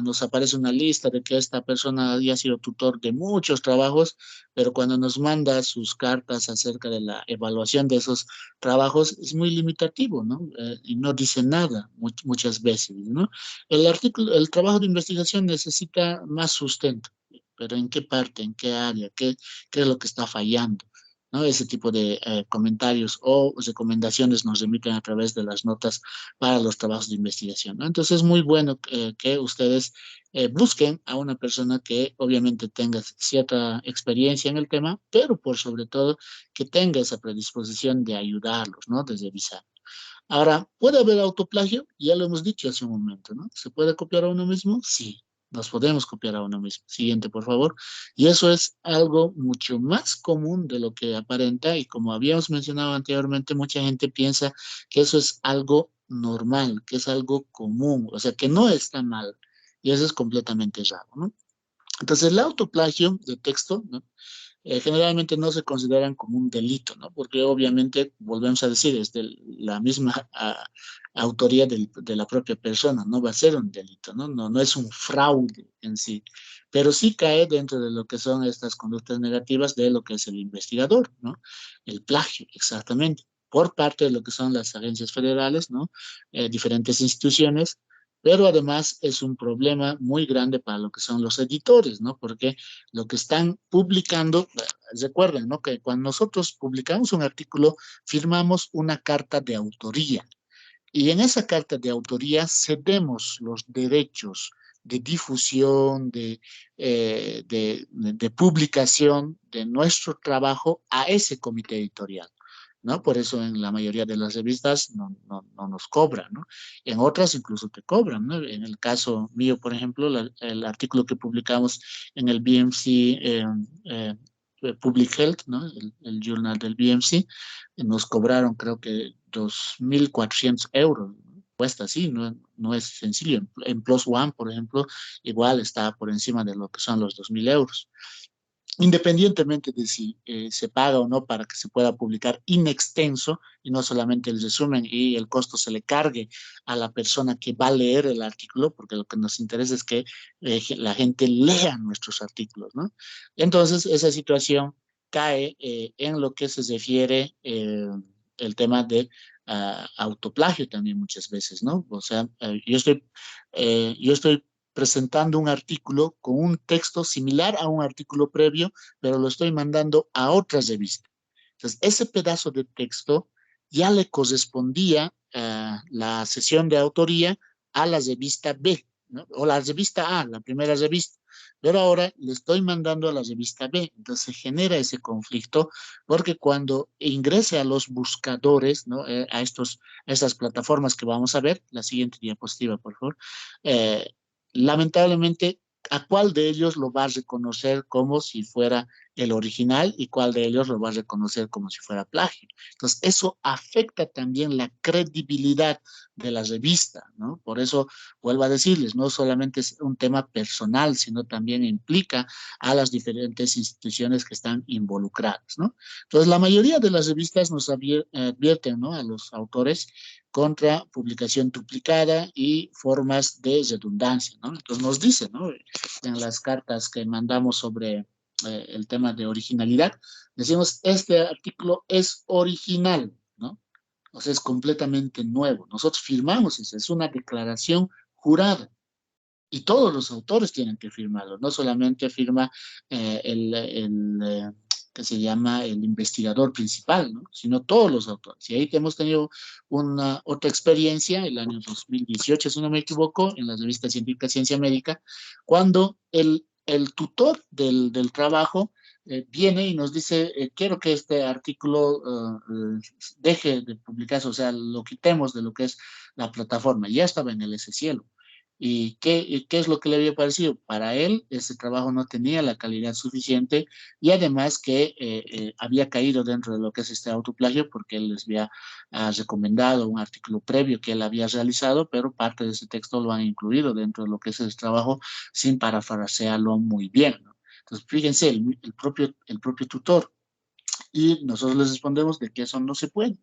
nos aparece una lista de que esta persona había sido tutor de muchos trabajos, pero cuando nos manda sus cartas acerca de la evaluación de esos trabajos es muy limitativo, ¿no? Y no dice nada muchas veces, ¿no? El trabajo de investigación necesita más sustento, pero ¿en qué parte, en qué área, qué es lo que está fallando? ¿No? Ese tipo de comentarios o recomendaciones nos remiten a través de las notas para los trabajos de investigación, ¿no? Entonces es muy bueno que ustedes busquen a una persona que obviamente tenga cierta experiencia en el tema, pero por sobre todo que tenga esa predisposición de ayudarlos, ¿no? De revisar. Ahora, ¿puede haber autoplagio? Ya lo hemos dicho hace un momento, ¿no? ¿Se puede copiar a uno mismo? Sí. Nos podemos copiar a uno mismo. Siguiente, por favor. Y eso es algo mucho más común de lo que aparenta y como habíamos mencionado anteriormente, mucha gente piensa que eso es algo normal, que es algo común, o sea, que no está mal. Y eso es completamente raro, ¿no? Entonces, el autoplagio de texto, ¿no? Generalmente no se consideran como un delito, ¿no? Porque obviamente, volvemos a decir, es de la misma autoría de la propia persona, no va a ser un delito, ¿no? No es un fraude en sí, pero sí cae dentro de lo que son estas conductas negativas de lo que es el investigador, ¿no? El plagio, exactamente, por parte de lo que son las agencias federales, ¿no? Diferentes instituciones, pero además es un problema muy grande para lo que son los editores, ¿no? Porque lo que están publicando, recuerden, ¿no? Que cuando nosotros publicamos un artículo, firmamos una carta de autoría. Y en esa carta de autoría cedemos los derechos de difusión, de publicación de nuestro trabajo a ese comité editorial, ¿no? Por eso en la mayoría de las revistas no nos cobran, ¿no? En otras incluso te cobran, ¿no? En el caso mío, por ejemplo, el artículo que publicamos en el BMC eh, Public Health, ¿no? El journal del BMC, nos cobraron creo que 2.400 euros. Cuesta así, no es sencillo. En Plus One, por ejemplo, igual está por encima de lo que son los 2.000 euros. Independientemente de si se paga o no para que se pueda publicar in extenso y no solamente el resumen y el costo se le cargue a la persona que va a leer el artículo, porque lo que nos interesa es que la gente lea nuestros artículos, ¿no? Entonces, esa situación cae en lo que se refiere el tema de autoplagio también muchas veces, ¿no? O sea, yo estoy presentando un artículo con un texto similar a un artículo previo, pero lo estoy mandando a otra revista. Entonces, ese pedazo de texto ya le correspondía la sesión de autoría a la revista B, ¿no? O la revista A, la primera revista. Pero ahora le estoy mandando a la revista B. Entonces se genera ese conflicto porque cuando ingrese a los buscadores, ¿no? A estas plataformas que vamos a ver, la siguiente diapositiva, por favor, eh, lamentablemente, ¿a cuál de ellos lo va a reconocer como si fuera el original y cuál de ellos lo va a reconocer como si fuera plagio? Entonces, eso afecta también la credibilidad de la revista, ¿no? Por eso, vuelvo a decirles, no solamente es un tema personal, sino también implica a las diferentes instituciones que están involucradas, ¿no? Entonces, la mayoría de las revistas nos advierten, ¿no? A los autores contra publicación duplicada y formas de redundancia, ¿no? Entonces nos dice, ¿no? En las cartas que mandamos sobre el tema de originalidad, decimos, este artículo es original, ¿no? O sea, es completamente nuevo. Nosotros firmamos eso, es una declaración jurada. Y todos los autores tienen que firmarlo, no solamente firma que se llama el investigador principal, ¿no? Sino todos los autores. Y ahí hemos tenido una otra experiencia, el año 2018, si no me equivoco, en la revista científica Ciencia Médica, cuando el tutor del trabajo viene y nos dice, quiero que este artículo deje de publicarse, o sea, lo quitemos de lo que es la plataforma. Ya estaba en el S-Cielo. ¿Y qué es lo que le había parecido? Para él, ese trabajo no tenía la calidad suficiente y además que había caído dentro de lo que es este autoplagio porque él les había recomendado un artículo previo que él había realizado, pero parte de ese texto lo han incluido dentro de lo que es ese trabajo sin parafrasearlo muy bien, ¿no? Entonces, fíjense, el propio tutor. Y nosotros les respondemos de que eso no se puede,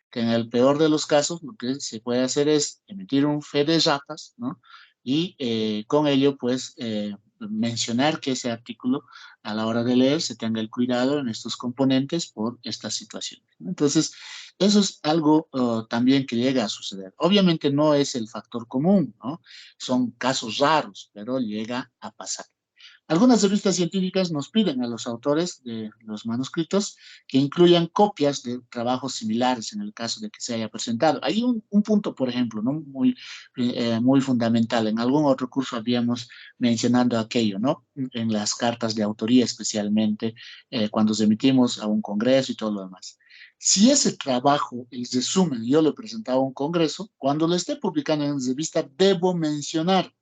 que en el peor de los casos lo que se puede hacer es emitir un fe de ratas, ¿no? Y con ello, pues, mencionar que ese artículo a la hora de leer se tenga el cuidado en estos componentes por estas situaciones, ¿no? Entonces, eso es algo también que llega a suceder. Obviamente no es el factor común, ¿no? Son casos raros, pero llega a pasar. Algunas revistas científicas nos piden a los autores de los manuscritos que incluyan copias de trabajos similares en el caso de que se haya presentado. Hay un punto, por ejemplo, ¿no? Muy fundamental. En algún otro curso habíamos mencionado aquello, ¿no? En las cartas de autoría especialmente, cuando remitimos a un congreso y todo lo demás. Si ese trabajo, el resumen, yo lo he presentado a un congreso, cuando lo esté publicando en revista, debo mencionar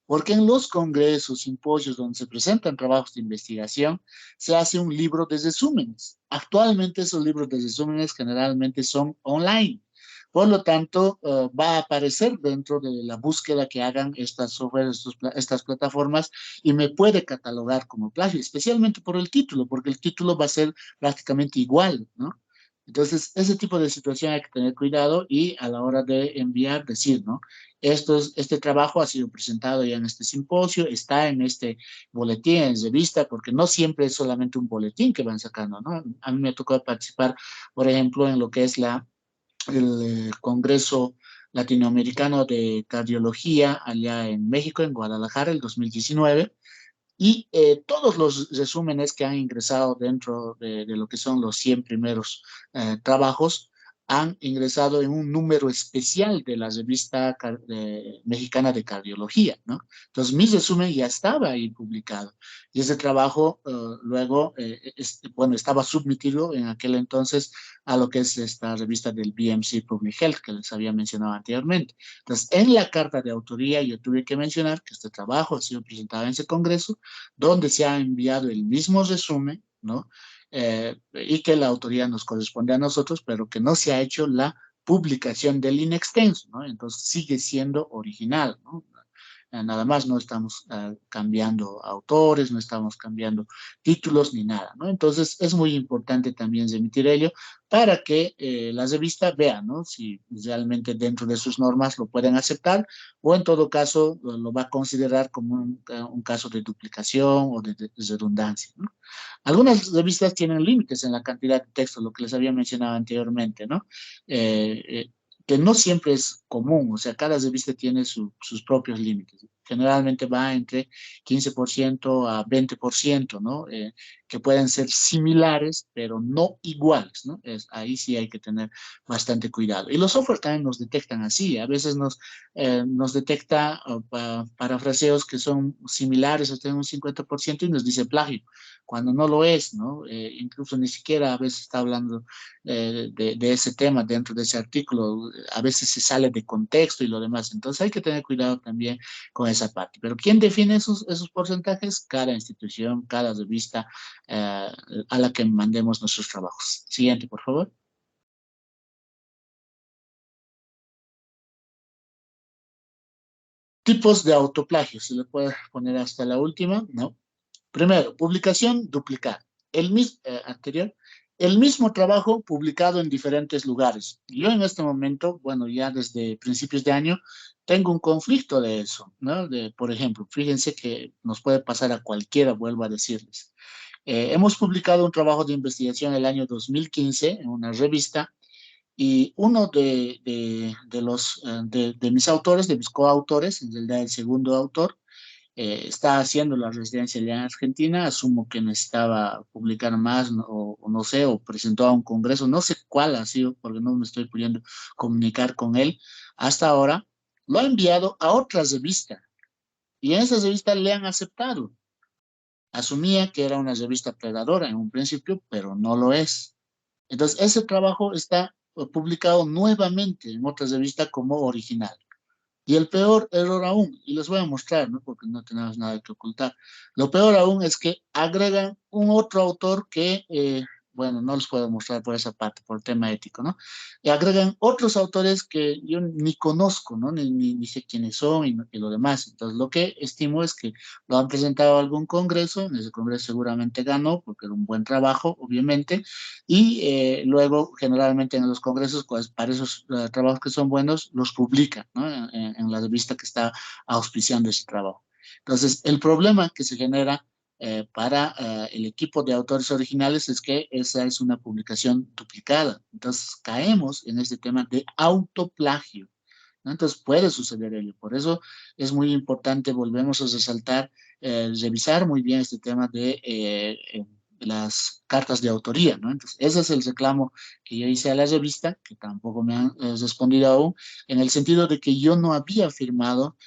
Porque en los congresos, simposios donde se presentan trabajos de investigación, se hace un libro de resúmenes. Actualmente esos libros de resúmenes generalmente son online. Por lo tanto, va a aparecer dentro de la búsqueda que hagan estas softwares, estas plataformas, y me puede catalogar como plagio, especialmente por el título, porque el título va a ser prácticamente igual, ¿no? Entonces, ese tipo de situación hay que tener cuidado y a la hora de enviar, decir, ¿no? Este trabajo ha sido presentado ya en este simposio, está en este boletín, en revista, porque no siempre es solamente un boletín que van sacando, ¿no? A mí me tocó participar, por ejemplo, en lo que es el Congreso Latinoamericano de Cardiología allá en México, en Guadalajara, el 2019, y todos los resúmenes que han ingresado dentro de lo que son los 100 primeros trabajos han ingresado en un número especial de la revista mexicana de cardiología, ¿no? Entonces, mi resumen ya estaba ahí publicado. Y ese trabajo luego, bueno, estaba submitido en aquel entonces a lo que es esta revista del BMC Public Health que les había mencionado anteriormente. Entonces, en la carta de autoría yo tuve que mencionar que este trabajo ha sido presentado en ese congreso, donde se ha enviado el mismo resumen, ¿no? Y que la autoría nos corresponde a nosotros, pero que no se ha hecho la publicación del in extenso, ¿no? Entonces sigue siendo original, ¿no? Nada más no estamos cambiando autores, no estamos cambiando títulos ni nada, ¿no? Entonces es muy importante también remitir ello para que la revista vea, ¿no? Si realmente dentro de sus normas lo pueden aceptar o en todo caso lo va a considerar como un caso de duplicación o de redundancia, ¿no? Algunas revistas tienen límites en la cantidad de texto, lo que les había mencionado anteriormente, ¿no? Eh, eh, que no siempre es común, o sea, cada revista tiene sus propios límites. Generalmente va entre 15% a 20%, ¿no? Que pueden ser similares, pero no iguales, ¿no? Ahí sí hay que tener bastante cuidado. Y los software también nos detectan así, a veces nos detecta parafraseos que son similares hasta un 50% y nos dice plagio, cuando no lo es, ¿no? Incluso ni siquiera a veces está hablando de ese tema dentro de ese artículo, a veces se sale de contexto y lo demás, entonces hay que tener cuidado también con esa parte. Pero ¿quién define esos porcentajes? Cada institución, cada revista a la que mandemos nuestros trabajos. Siguiente, por favor. Tipos de autoplagio, se le puede poner hasta la última, ¿no? Primero, publicación duplicada. Anterior, el mismo trabajo publicado en diferentes lugares. Yo en este momento, bueno, ya desde principios de año, tengo un conflicto de eso, ¿no? Por ejemplo, fíjense que nos puede pasar a cualquiera, vuelvo a decirles. Hemos publicado un trabajo de investigación el año 2015 en una revista y uno de mis autores, de mis coautores, en realidad el segundo autor, está haciendo la residencia allá en Argentina, asumo que necesitaba publicar más, ¿no? O no sé, o presentó a un congreso, no sé cuál ha sido, porque no me estoy pudiendo comunicar con él hasta ahora, lo ha enviado a otra revista y en esa revista le han aceptado. Asumía que era una revista predadora en un principio, pero no lo es. Entonces, ese trabajo está publicado nuevamente en otra revista como original. Y el peor error aún, y les voy a mostrar, ¿no? Porque no tenemos nada que ocultar. Lo peor aún es que agregan un otro autor que, bueno, no les puedo mostrar por esa parte, por tema ético, ¿no? Y agregan otros autores que yo ni conozco, ¿no? Ni sé quiénes son y lo demás. Entonces, lo que estimo es que lo han presentado a algún congreso, en ese congreso seguramente ganó, porque era un buen trabajo, obviamente, y luego generalmente en los congresos, pues, para esos trabajos que son buenos, los publican, ¿no? En la revista que está auspiciando ese trabajo. Entonces, el problema que se genera para el equipo de autores originales es que esa es una publicación duplicada. Entonces, caemos en este tema de autoplagio, ¿no? Entonces, puede suceder ello. Por eso es muy importante, volvemos a resaltar, revisar muy bien este tema de las cartas de autoría, ¿no? Entonces, ese es el reclamo que yo hice a la revista, que tampoco me han respondido aún, en el sentido de que yo no había firmado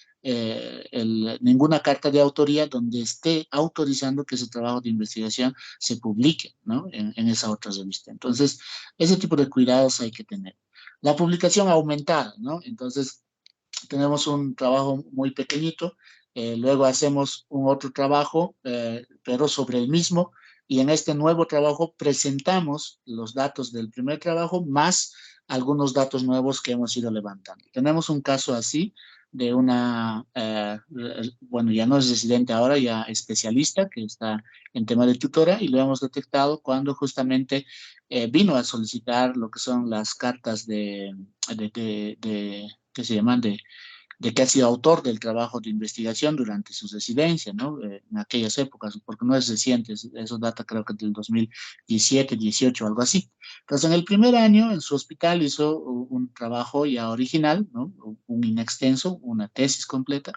ninguna carta de autoría donde esté autorizando que ese trabajo de investigación se publique, ¿no? En esa otra revista. Entonces, ese tipo de cuidados hay que tener. La publicación aumentada, ¿no? Entonces, tenemos un trabajo muy pequeñito luego hacemos un otro trabajo, pero sobre el mismo, y en este nuevo trabajo presentamos los datos del primer trabajo más algunos datos nuevos que hemos ido levantando. Tenemos un caso así de una, bueno, ya no es residente ahora, ya especialista que está en tema de tutora, y lo hemos detectado cuando justamente vino a solicitar lo que son las cartas ¿qué se llaman? De que ha sido autor del trabajo de investigación durante su residencia, ¿no? En aquellas épocas, porque no es reciente, eso data creo que del 2017, 18, algo así. Entonces, en el primer año en su hospital hizo un trabajo ya original, ¿no? Un inextenso, una tesis completa.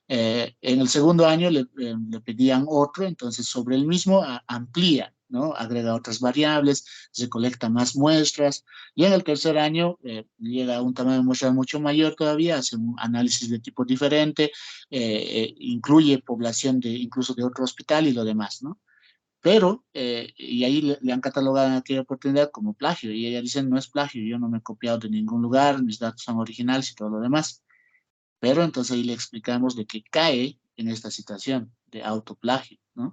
En el segundo año le pedían otro, entonces sobre el mismo amplía, ¿no? Agrega otras variables, recolecta más muestras, y en el tercer año llega a un tamaño de muestra mucho mayor todavía, hace un análisis de tipo diferente, incluye población incluso de otro hospital y lo demás, ¿no? Pero, y ahí le han catalogado en aquella oportunidad como plagio, y ella dice, no es plagio, yo no me he copiado de ningún lugar, mis datos son originales y todo lo demás. Pero entonces ahí le explicamos de que cae en esta situación de autoplagio, ¿no?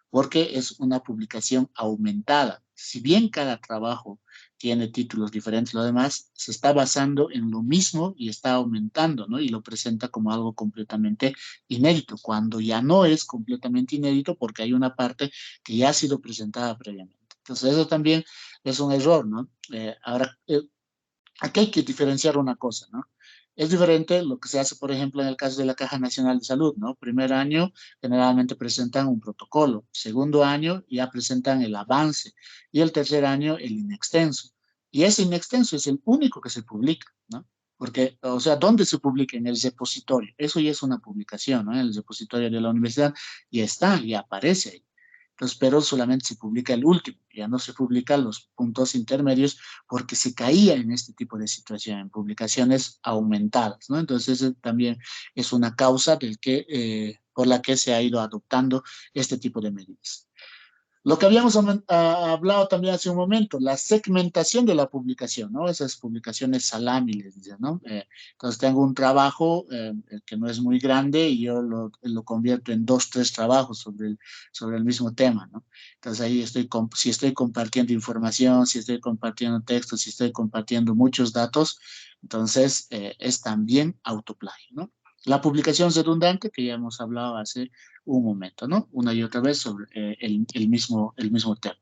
Porque es una publicación aumentada. Si bien cada trabajo tiene títulos diferentes, lo demás se está basando en lo mismo y está aumentando, ¿no? Y lo presenta como algo completamente inédito, cuando ya no es completamente inédito porque hay una parte que ya ha sido presentada previamente. Entonces eso también es un error, ¿no? Ahora, aquí hay que diferenciar una cosa, ¿no? Es diferente lo que se hace, por ejemplo, en el caso de la Caja Nacional de Salud, ¿no? Primer año generalmente presentan un protocolo, segundo año ya presentan el avance y el tercer año el inextenso. Y ese inextenso es el único que se publica, ¿no? Porque, o sea, ¿dónde se publica? En el repositorio. Eso ya es una publicación, ¿no? En el repositorio de la universidad y está, y aparece ahí. Entonces, pero solamente se publica el último, ya no se publican los puntos intermedios porque se caía en este tipo de situación, en publicaciones aumentadas, ¿no? Entonces, también es una causa por la que se ha ido adoptando este tipo de medidas. Lo que habíamos hablado también hace un momento, la segmentación de la publicación, ¿no? Esas publicaciones salami, les dicen, ¿no? Entonces tengo un trabajo que no es muy grande y yo lo convierto en 2, 3 trabajos sobre el mismo tema, ¿no? Entonces ahí si estoy compartiendo información, si estoy compartiendo textos, si estoy compartiendo muchos datos, entonces es también autoplagio, ¿no? La publicación redundante, que ya hemos hablado hace un momento, ¿no? Una y otra vez sobre el mismo tema,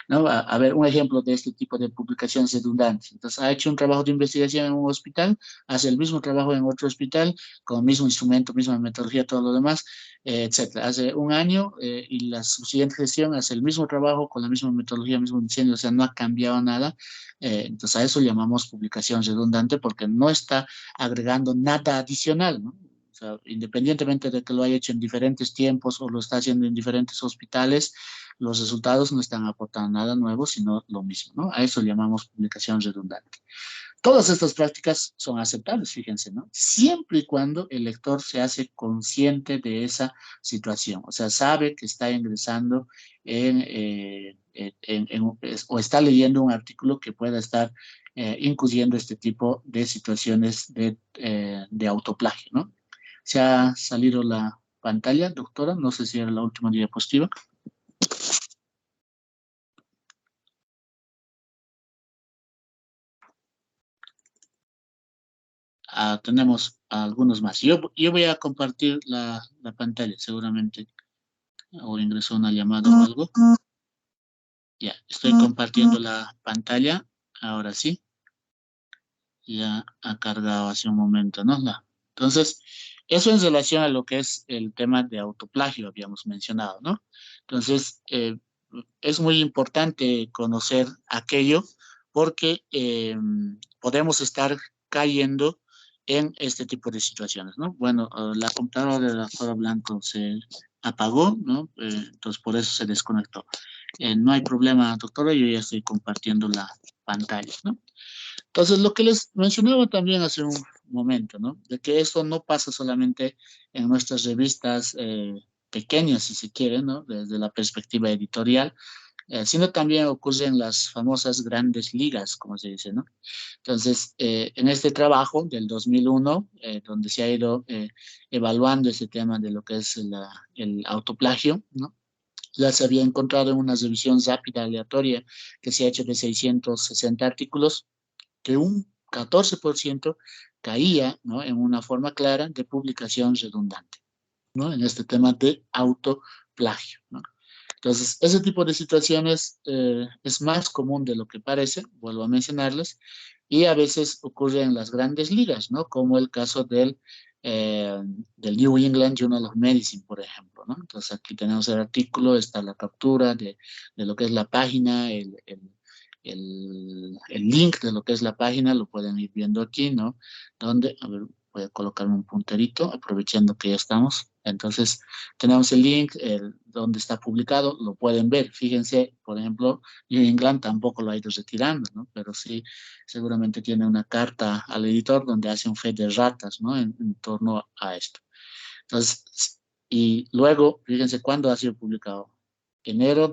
¿no? A ver, un ejemplo de este tipo de publicaciones redundantes. Entonces, ha hecho un trabajo de investigación en un hospital, hace el mismo trabajo en otro hospital, con el mismo instrumento, misma metodología, todo lo demás, etcétera. Hace un año y la subsiguiente gestión hace el mismo trabajo con la misma metodología, mismo diseño, o sea, no ha cambiado nada. Entonces, a eso llamamos publicación redundante porque no está agregando nada adicional, ¿no? O sea, independientemente de que lo haya hecho en diferentes tiempos o lo está haciendo en diferentes hospitales, los resultados no están aportando nada nuevo, sino lo mismo, ¿no? A eso llamamos publicación redundante. Todas estas prácticas son aceptables, fíjense, ¿no? Siempre y cuando el lector se hace consciente de esa situación, o sea, sabe que está ingresando o está leyendo un artículo que pueda estar incluyendo este tipo de situaciones de autoplagio, ¿no? Se ha salido la pantalla, doctora, no sé si era la última diapositiva. Tenemos algunos más. Yo voy a compartir la pantalla, seguramente, o ingresó una llamada o algo. Ya, estoy compartiendo la pantalla, ahora sí. Ya ha cargado hace un momento, ¿no? Entonces, eso en relación a lo que es el tema de autoplagio, habíamos mencionado, ¿no? Entonces, es muy importante conocer aquello porque podemos estar cayendo en este tipo de situaciones, ¿no? Bueno, la computadora de la doctora Blanco se apagó, ¿no? Entonces, por eso se desconectó. No hay problema, doctora, yo ya estoy compartiendo la pantalla, ¿no? Entonces, lo que les mencionaba también hace un momento, ¿no? De que esto no pasa solamente en nuestras revistas pequeñas, si se quiere, ¿no? Desde la perspectiva editorial, sino también ocurren las famosas grandes ligas, como se dice, ¿no? Entonces, en este trabajo del 2001, donde se ha ido evaluando ese tema de lo que es el autoplagio, ¿no? Ya se había encontrado en una revisión rápida aleatoria que se ha hecho de 660 artículos, que un 14% caía, ¿no?, en una forma clara de publicación redundante, ¿no?, en este tema de autoplagio, ¿no? Entonces, ese tipo de situaciones es más común de lo que parece, vuelvo a mencionarles, y a veces ocurre en las grandes ligas, ¿no? Como el caso del New England Journal of Medicine, por ejemplo, ¿no? Entonces, aquí tenemos el artículo, está la captura de lo que es la página, el link de lo que es la página, lo pueden ir viendo aquí, ¿no? Donde, a ver, voy a colocarme un punterito, aprovechando que ya estamos. Entonces, tenemos el link donde está publicado, lo pueden ver. Fíjense, por ejemplo, New England tampoco lo ha ido retirando, ¿no? Pero sí, seguramente tiene una carta al editor donde hace un fe de ratas, ¿no? En torno a esto. Entonces, y luego, fíjense cuándo ha sido publicado. Enero